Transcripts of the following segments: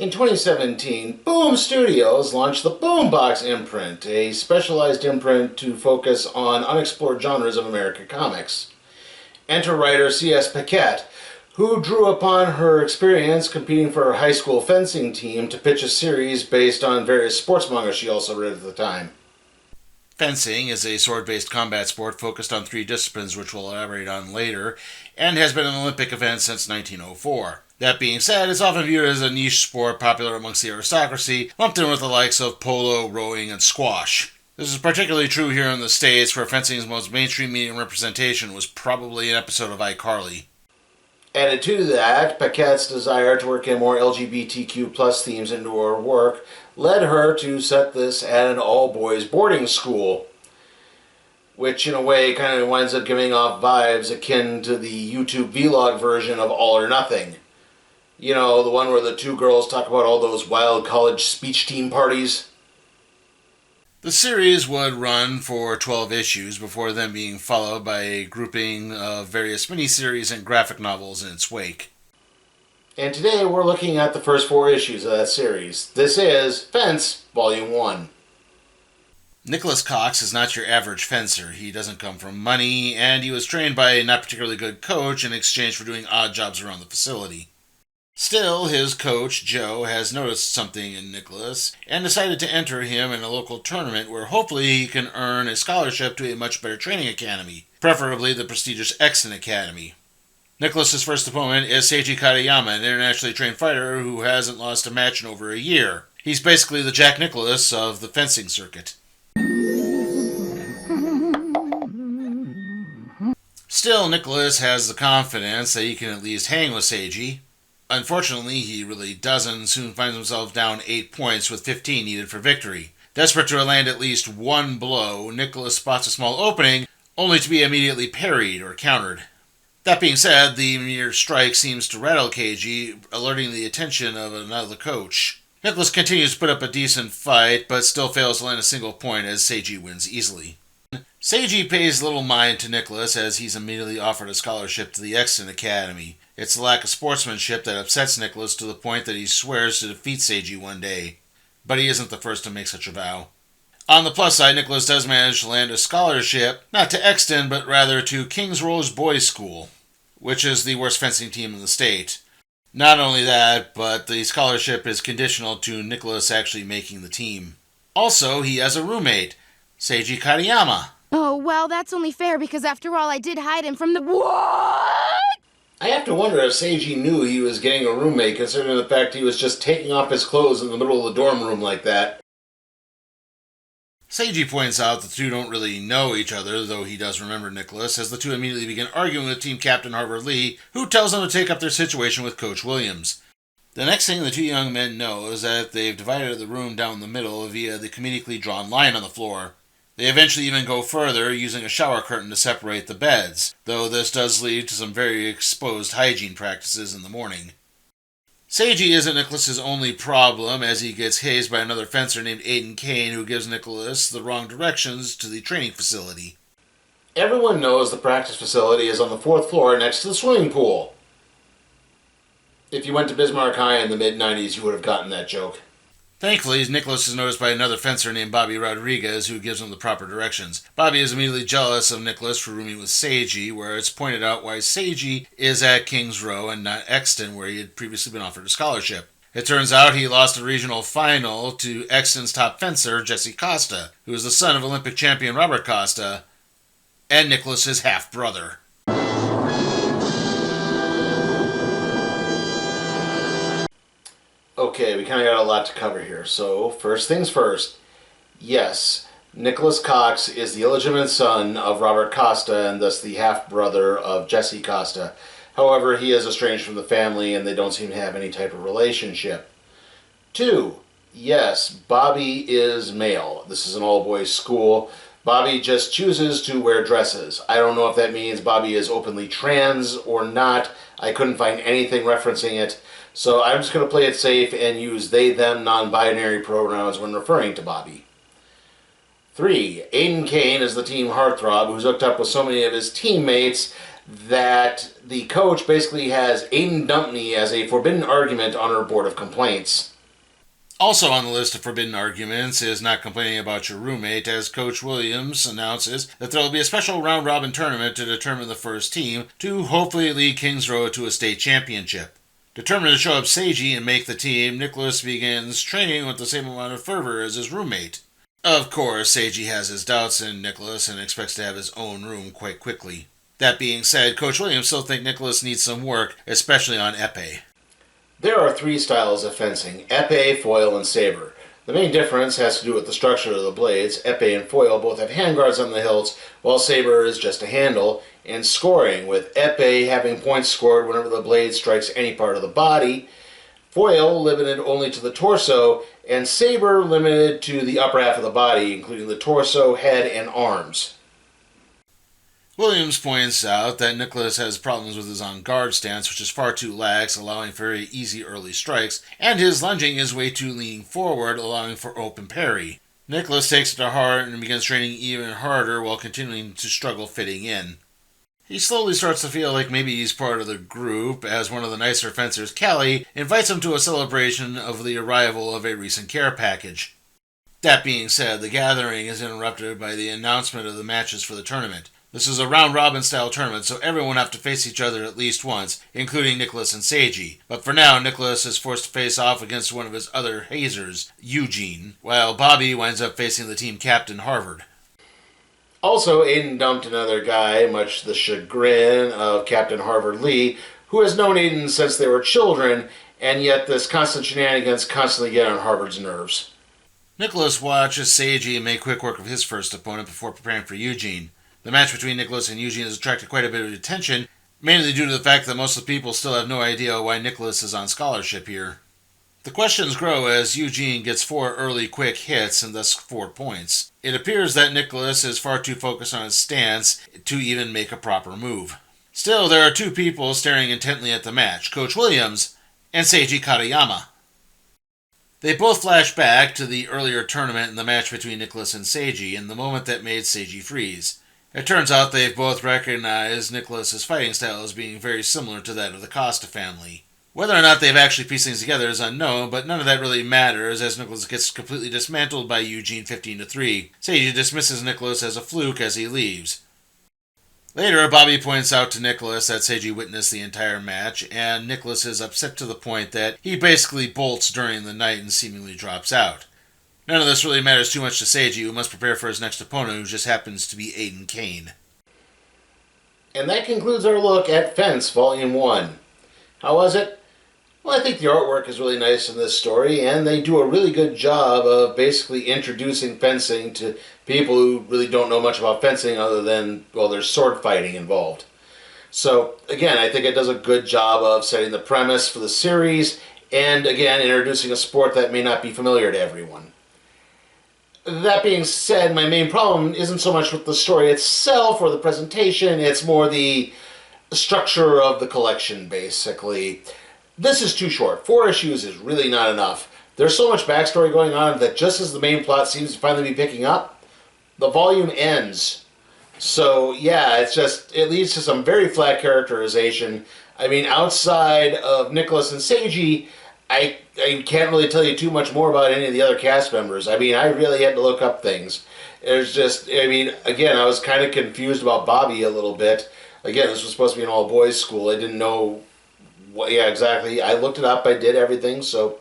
In 2017, Boom Studios launched the Boombox imprint, a specialized imprint to focus on unexplored genres of American comics. Enter writer C.S. Paquette, who drew upon her experience competing for her high school fencing team to pitch a series based on various sports manga she also read at the time. Fencing is a sword-based combat sport focused on 3 disciplines, which we'll elaborate on later, and has been an Olympic event since 1904. That being said, it's often viewed as a niche sport popular amongst the aristocracy, lumped in with the likes of polo, rowing, and squash. This is particularly true here in the States, where fencing's most mainstream medium representation was probably an episode of iCarly. Added to that, Paquette's desire to work in more LGBTQ plus themes into her work led her to set this at an all-boys boarding school, which in a way kind of winds up giving off vibes akin to the YouTube vlog version of All or Nothing. You know, the one where the 2 girls talk about all those wild college speech team parties. The series would run for 12 issues before then being followed by a grouping of various miniseries and graphic novels in its wake. And today we're looking at the first 4 issues of that series. This is Fence, Volume 1. Nicholas Cox is not your average fencer. He doesn't come from money, and he was trained by a not particularly good coach in exchange for doing odd jobs around the facility. Still, his coach, Joe, has noticed something in Nicholas and decided to enter him in a local tournament where hopefully he can earn a scholarship to a much better training academy, preferably the prestigious Exton Academy. Nicholas's first opponent is Seiji Katayama, an internationally trained fighter who hasn't lost a match in over a year. He's basically the Jack Nicklaus of the fencing circuit. Still, Nicholas has the confidence that he can at least hang with Seiji. Unfortunately, he really doesn't and soon finds himself down 8 points with 15 needed for victory. Desperate to land at least 1 blow, Nicholas spots a small opening, only to be immediately parried or countered. That being said, the mere strike seems to rattle Keiji, alerting the attention of another coach. Nicholas continues to put up a decent fight, but still fails to land a single point as Seiji wins easily. Seiji pays little mind to Nicholas as he's immediately offered a scholarship to the Exton Academy. It's the lack of sportsmanship that upsets Nicholas to the point that he swears to defeat Seiji one day. But he isn't the first to make such a vow. On the plus side, Nicholas does manage to land a scholarship, not to Exton, but rather to King's Rose Boys School, which is the worst fencing team in the state. Not only that, but the scholarship is conditional to Nicholas actually making the team. Also, he has a roommate, Seiji Katayama. Oh, well, that's only fair because after all, I did hide him from the... What? I have to wonder if Seiji knew he was getting a roommate, considering the fact he was just taking off his clothes in the middle of the dorm room like that. Seiji points out the 2 don't really know each other, though he does remember Nicholas, as the 2 immediately begin arguing with team captain Harvard Lee, who tells them to take up their situation with Coach Williams. The next thing the 2 young men know is that they've divided the room down the middle via the comedically drawn line on the floor. They eventually even go further, using a shower curtain to separate the beds, though this does lead to some very exposed hygiene practices in the morning. Seiji isn't Nicholas's only problem, as he gets hazed by another fencer named Aiden Kane, who gives Nicholas the wrong directions to the training facility. Everyone knows the practice facility is on the 4th floor next to the swimming pool. If you went to Bismarck High in the mid-90s, you would have gotten that joke. Thankfully, Nicholas is noticed by another fencer named Bobby Rodriguez, who gives him the proper directions. Bobby is immediately jealous of Nicholas for rooming with Seiji, where it's pointed out why Seiji is at King's Row and not Exton, where he had previously been offered a scholarship. It turns out he lost a regional final to Exton's top fencer, Jesse Costa, who is the son of Olympic champion Robert Costa, and Nicholas's half-brother. Okay, we kind of got a lot to cover here. So, first things first. Yes, Nicholas Cox is the illegitimate son of Robert Costa and thus the half-brother of Jesse Costa. However, he is estranged from the family and they don't seem to have any type of relationship. 2. Yes, Bobby is male. This is an all-boys school. Bobby just chooses to wear dresses. I don't know if that means Bobby is openly trans or not. I couldn't find anything referencing it. So I'm just going to play it safe and use they, them, non-binary pronouns when referring to Bobby. 3. Aiden Kane is the team heartthrob who's hooked up with so many of his teammates that the coach basically has Aiden Dumpney as a forbidden argument on her board of complaints. Also on the list of forbidden arguments is not complaining about your roommate, as Coach Williams announces that there will be a special round-robin tournament to determine the first team to hopefully lead Kings Road to a state championship. Determined to show up Seiji and make the team, Nicholas begins training with the same amount of fervor as his roommate. Of course, Seiji has his doubts in Nicholas and expects to have his own room quite quickly. That being said, Coach Williams still thinks Nicholas needs some work, especially on epee. There are 3 styles of fencing: epee, foil, and saber. The main difference has to do with the structure of the blades. Epee and foil both have handguards on the hilts, while saber is just a handle, and scoring, with epee having points scored whenever the blade strikes any part of the body, foil limited only to the torso, and saber limited to the upper half of the body, including the torso, head, and arms. Williams points out that Nicholas has problems with his on-guard stance, which is far too lax, allowing for very easy early strikes, and his lunging is way too leaning forward, allowing for open parry. Nicholas takes it to heart and begins training even harder while continuing to struggle fitting in. He slowly starts to feel like maybe he's part of the group, as one of the nicer fencers, Callie, invites him to a celebration of the arrival of a recent care package. That being said, the gathering is interrupted by the announcement of the matches for the tournament. This is a round-robin style tournament, so everyone will have to face each other at least once, including Nicholas and Seiji. But for now, Nicholas is forced to face off against one of his other hazers, Eugene, while Bobby winds up facing the team captain, Harvard. Also, Aiden dumped another guy, much to the chagrin of Captain Harvard Lee, who has known Aiden since they were children, and yet this constant shenanigans constantly get on Harvard's nerves. Nicholas watches Seiji make quick work of his first opponent before preparing for Eugene. The match between Nicholas and Eugene has attracted quite a bit of attention, mainly due to the fact that most of the people still have no idea why Nicholas is on scholarship here. The questions grow as Eugene gets 4 early quick hits and thus 4 points. It appears that Nicholas is far too focused on his stance to even make a proper move. Still, there are 2 people staring intently at the match, Coach Williams and Seiji Katayama. They both flash back to the earlier tournament and the match between Nicholas and Seiji and the moment that made Seiji freeze. It turns out they've both recognized Nicholas's fighting style as being very similar to that of the Costa family. Whether or not they've actually pieced things together is unknown, but none of that really matters as Nicholas gets completely dismantled by Eugene 15-3. Seiji dismisses Nicholas as a fluke as he leaves. Later, Bobby points out to Nicholas that Seiji witnessed the entire match, and Nicholas is upset to the point that he basically bolts during the night and seemingly drops out. None of this really matters too much to Seiji, who must prepare for his next opponent, who just happens to be Aiden Kane. And that concludes our look at Fence Volume 1. How was it? Well, I think the artwork is really nice in this story, and they do a really good job of basically introducing fencing to people who really don't know much about fencing other than, well, there's sword fighting involved. So, again, I think it does a good job of setting the premise for the series, and, again, introducing a sport that may not be familiar to everyone. That being said, my main problem isn't so much with the story itself or the presentation, it's more the structure of the collection, basically. This is too short. 4 issues is really not enough. There's so much backstory going on that just as the main plot seems to finally be picking up, the volume ends. So, yeah, it leads to some very flat characterization. I mean, outside of Nicholas and Seiji, I can't really tell you too much more about any of the other cast members. I mean, I really had to look up things. There's just, I mean, again, I was kind of confused about Bobby a little bit. Again, this was supposed to be an all-boys school. I didn't know what, yeah, exactly. I looked it up. I did everything. So,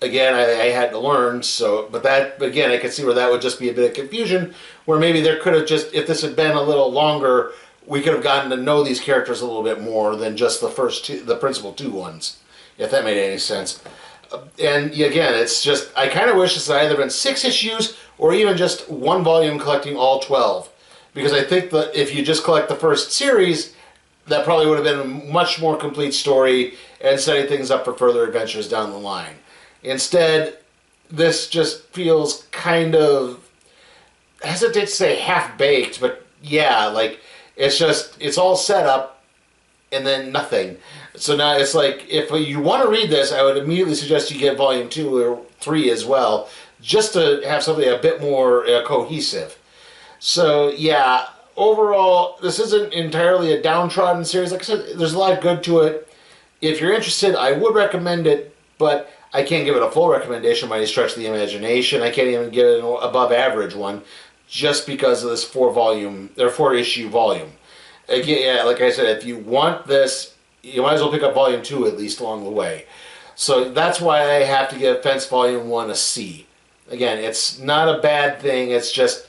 again, I had to learn. So, but again, I could see where that would just be a bit of confusion, where maybe there could have just, if this had been a little longer, we could have gotten to know these characters a little bit more than just the principal 2 ones. If that made any sense. And again, it's just, I kind of wish this had either been 6 issues or even just 1 volume collecting all 12. Because I think that if you just collect the first series, that probably would have been a much more complete story and setting things up for further adventures down the line. Instead, this just feels kind of, I hesitate to say half-baked, but yeah, like, it's all set up and then nothing. So now it's like, if you want to read this, I would immediately suggest you get volume 2 or 3 as well, just to have something a bit more cohesive. So yeah, overall, this isn't entirely a downtrodden series. Like I said, there's a lot of good to it. If you're interested, I would recommend it, but I can't give it a full recommendation by any stretch of the imagination. I can't even give it an above average one, just because of this 4-issue volume. Again, yeah, like I said, if you want this, you might as well pick up Volume 2 at least along the way. So that's why I have to give Fence Volume 1 a C. Again, it's not a bad thing, it's just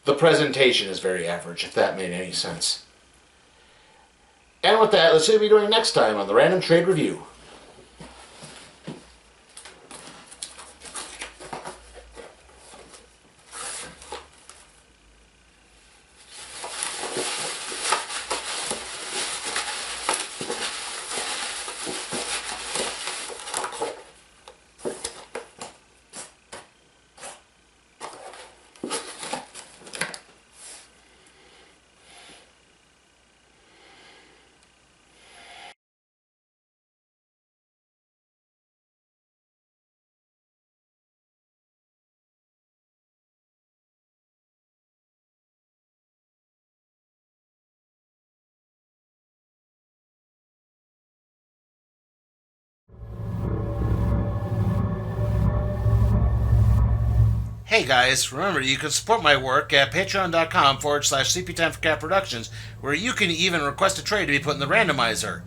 the presentation is very average, if that made any sense. And with that, let's see what we're doing next time on the Random Trade Review. Hey guys, remember you can support my work at patreon.com/CP10 Productions, where you can even request a trade to be put in the randomizer,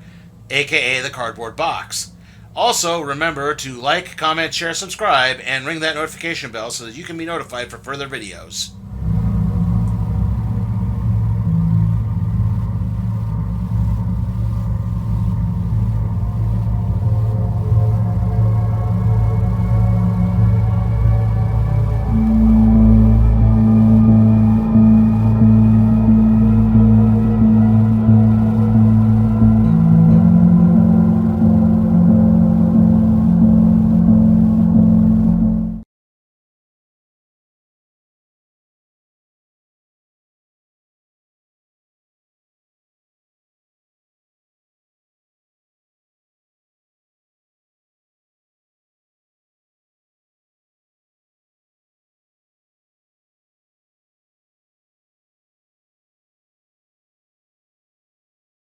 aka the cardboard box. Also, remember to like, comment, share, subscribe, and ring that notification bell so that you can be notified for further videos.